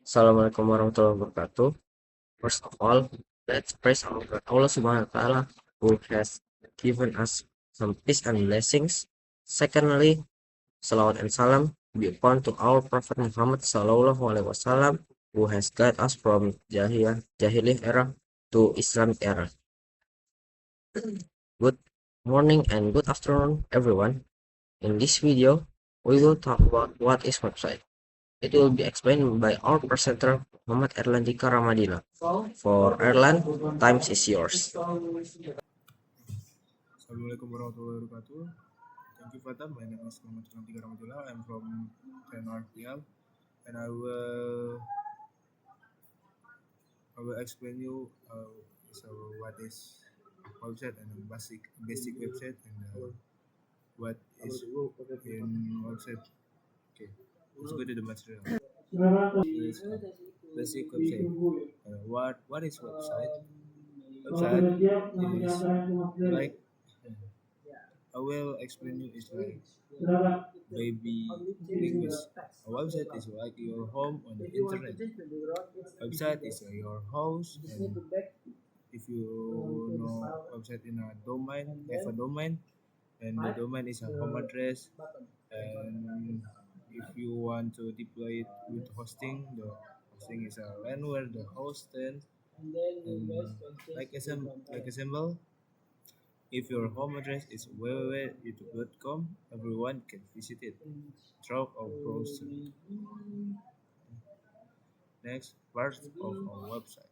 Assalamualaikum warahmatullahi wabarakatuh. First of all, let's praise our God Allah Subhanahu wa Ta'ala who has given us some peace and blessings. Secondly, salawat and salam be upon to our Prophet Muhammad Sallallahu Alaihi Wasallam who has guided us from Jahiliyah era to Islamic era. Good morning and good afternoon, everyone. In this video, we will talk about what is website. It will be explained by our presenter Muhammad Erlandika Ramadina. For Erland, time is yours. Assalamualaikum warahmatullahi wabarakatuh. Thank you, Fatah. My name is Muhammad Rantika Ramadullah. I'm from TNRPL, and I will explain you so what is website and a basic website and what is in website. Okay, let's go to the material. Yes, basic website. What is website? Website is like I will explain you is like baby English. A website is like your home on the internet. Website is your house, and if you know website in a domain, have a domain, and the domain is a home address. And if you want to deploy it with hosting, the hosting is a LAN where the host stands. And like example, if your home address is www.youtube.com, everyone can visit it through a browser. Next, part of our website.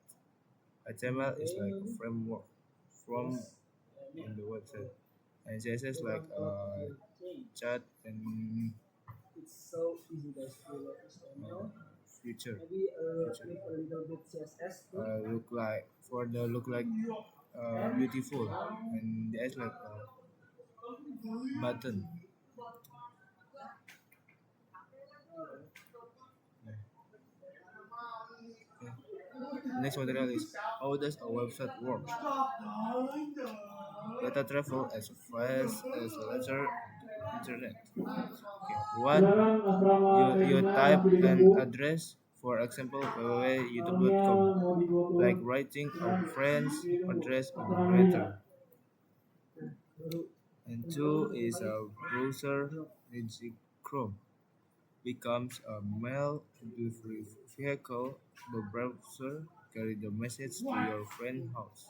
HTML is like a framework from in the website, and CSS like a chat and uh, future. Look like for the look like beautiful, and there's like a button. Yeah. Next material is how does a website work? Data travel as fast as letter internet. Okay. One, you type an address, for example, www.youtube.com, like writing a friend's address on a letter. And two is a browser, e.g. Chrome, becomes a mail delivery vehicle. The browser carry the message to your friend house.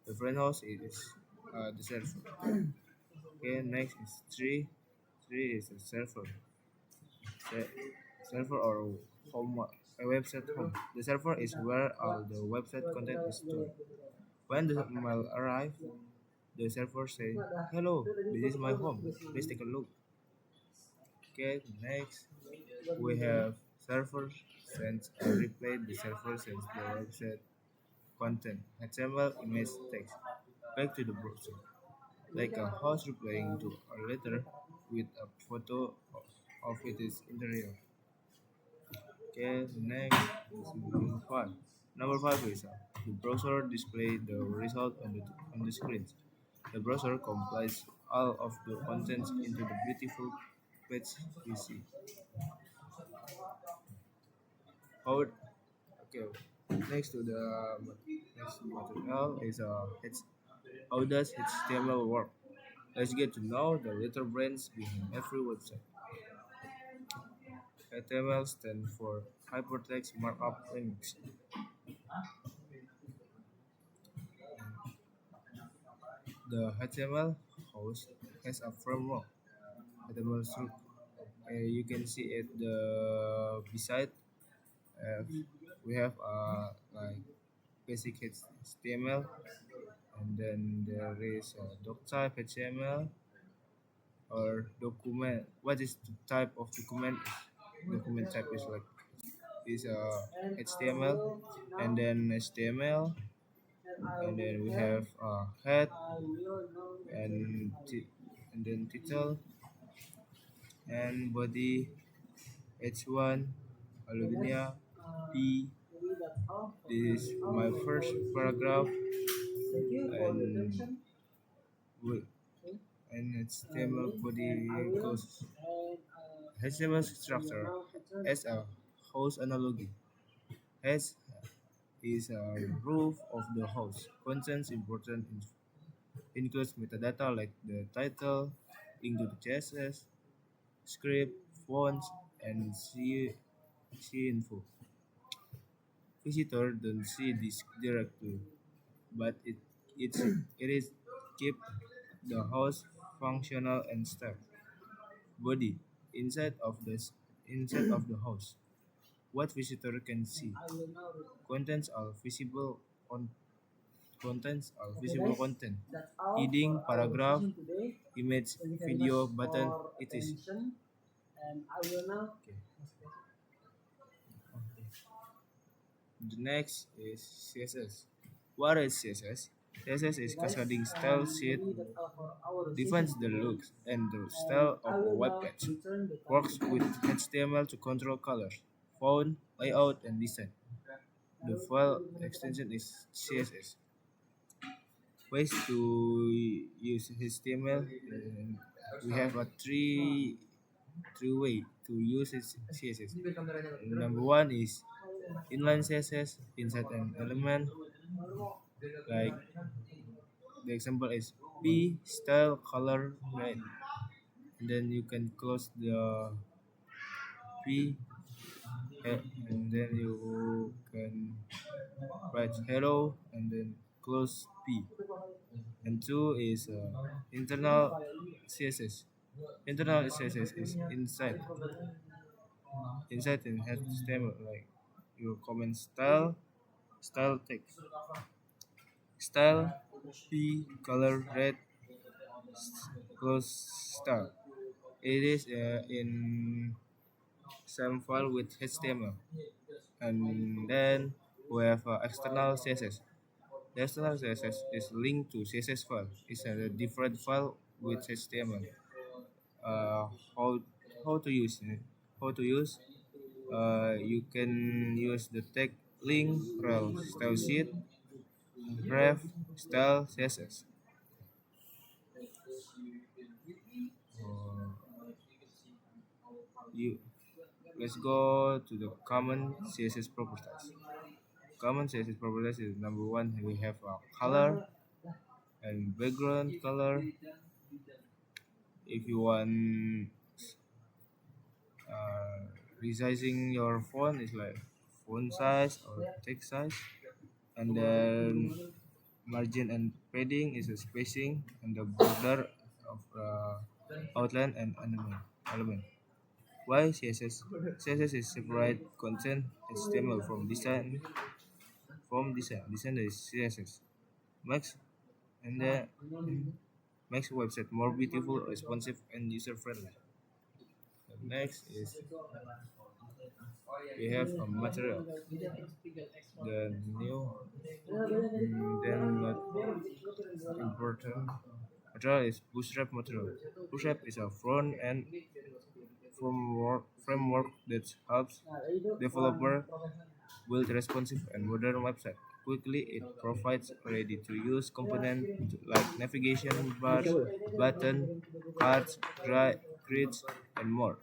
The friend house is the server. Okay, next is three. Three is a server. Se- Server or home, a website home. The server is where all the website content is stored. When the mail arrives, the server says, "Hello, this is my home. Please take a look." Okay, next we have server sends a reply. The server sends the website content, HTML, image, text, back to the browser, like a host replying to a letter with a photo of its interior. Okay, next is number five. Number five is the browser display the result on the screen. The browser compiles all of the contents into the beautiful page we see. How okay. Next to the next material is how does HTML work? Let's get to know the little brains behind every website. HTML stands for Hypertext Markup Language. The HTML host has a framework. HTML struct. You can see at the beside. Uh, we have like basic HTML, and then there is doc type HTML or document. What is the type of document? Document type is like is HTML, and then HTML, and then we have head and and then title and body H1 Hallelujah P. This is my first paragraph, and we- and HTML body goes HTML structure as a house analogy. H is a roof of the house. Contains important includes metadata like the title, link to the CSS, script, fonts, and C info. Visitor don't see this directly, but it is keep the house functional and stable. Body inside of the house. What visitor can see. Contents are visible on Contents are visible content. Heading, paragraph, image, video, button, etc. Okay. The next is CSS. What is CSS? CSS is cascading style sheet, defines the looks and the style of a web page. Works with HTML to control colors, font, layout, and design. The file extension is CSS. Ways to use HTML. We have a three way to use CSS. Number one is inline CSS inside an element. Like the example is p style color red. And then you can close the p and then you can write hello and then close p. And two is internal CSS. Internal CSS is inside in HTML, like your comment style text, style p color red close style. It is in some file with HTML, and then we have external CSS. The external CSS is linked to CSS file. It's a different file with HTML. Uh, how how to use it? How to use? You can use the tag link rel style sheet ref style CSS. Uh, you Let's go to the common CSS properties. Common CSS properties is number one. We have a color and background color. If you want uh, resizing your font, is like font size or text size, and then margin and padding is a spacing and the border of outline and element. Why CSS? CSS is separate content HTML from design. Design is CSS. Makes and then makes website more beautiful, responsive, and user friendly. Next is we have a material. The new then not important material is Bootstrap material. Bootstrap is a front end framework that helps developer build responsive and modern website. Quickly, it provides ready-to-use components like navigation bars, button, cards, grids, and more.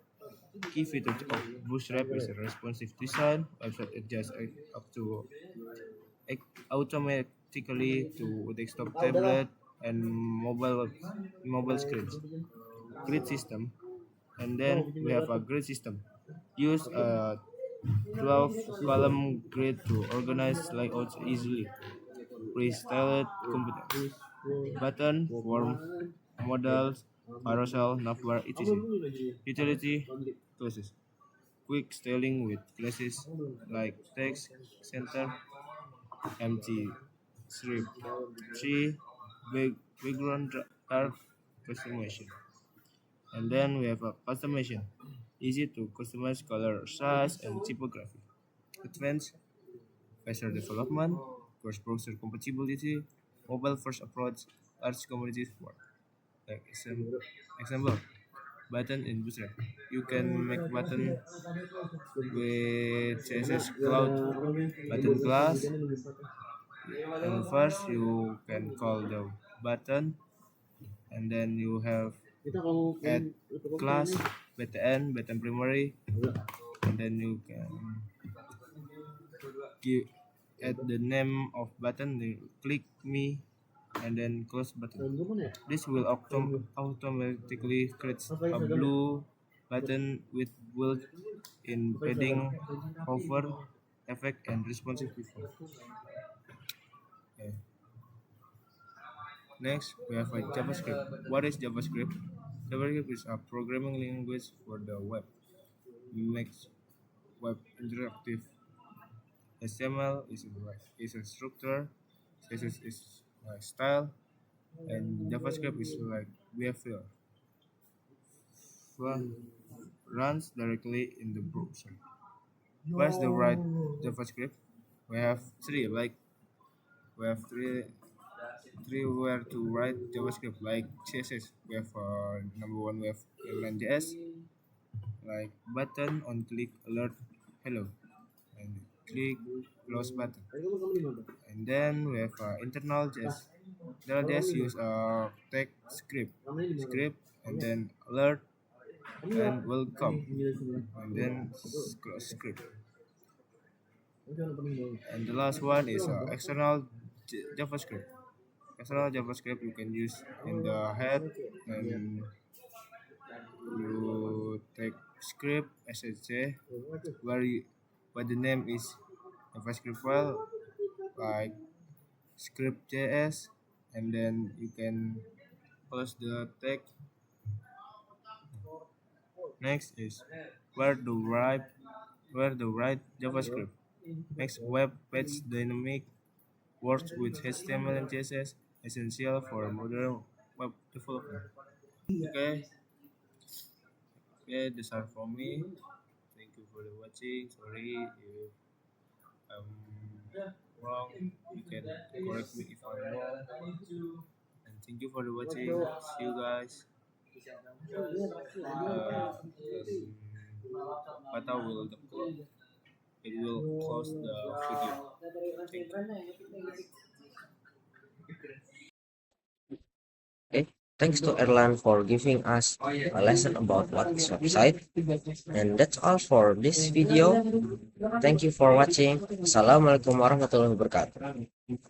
Key features of Bootstrap is a responsive design. Website adjusts up to automatically to desktop, tablet, and mobile screens. Grid system, and then we have a grid system. Use a 12 column grid to organize layouts easily. Pre-styled components. Button, form, modals, carousel, navbar, etc. Utility classes. Quick styling with classes like text, center, empty, strip, tree, background dark customization. And then we have a customization. Easy to customize color, size, and typography. Advanced, faster development, cross-browser compatibility, mobile-first approach, large community support. Like example, button in Bootstrap. You can make button with CSS Cloud button class, and first you can call the button, and then you have add class button primary, and then you can give add the name of button, then click me, and then close button. This will automatically create a blue button with built-in padding, hover, effect, and responsive before. Okay. Next, we have a JavaScript. What is JavaScript? JavaScript is a programming language for the web. It makes web interactive. HTML is a structure, CSS is like style, and JavaScript is like behavior. Runs directly in the browser. Where's the right JavaScript? We have we have three where to write JavaScript like CSS. We have number one, we have inline.js, like button on click alert hello, and click close button. And then we have internal JS. Internal JS use a tag script, and then alert and welcome, and then close script. And the last one is external JavaScript. External JavaScript you can use in the head, and you take script SHC where the name is JavaScript file like script.js, and then you can close the tag. Next is where the right JavaScript makes web page dynamic, works with HTML and CSS, essential for modern web development. Okay, that's all from me. Thank you for the watching. Sorry if I'm wrong. You can correct me if I'm wrong. And thank you for the watching. See you guys. Pata will it will close the video. Thank you. Okay, thanks to Erlan for giving us a lesson about what is website. And that's all for this video. Thank you for watching. Assalamualaikum warahmatullahi wabarakatuh.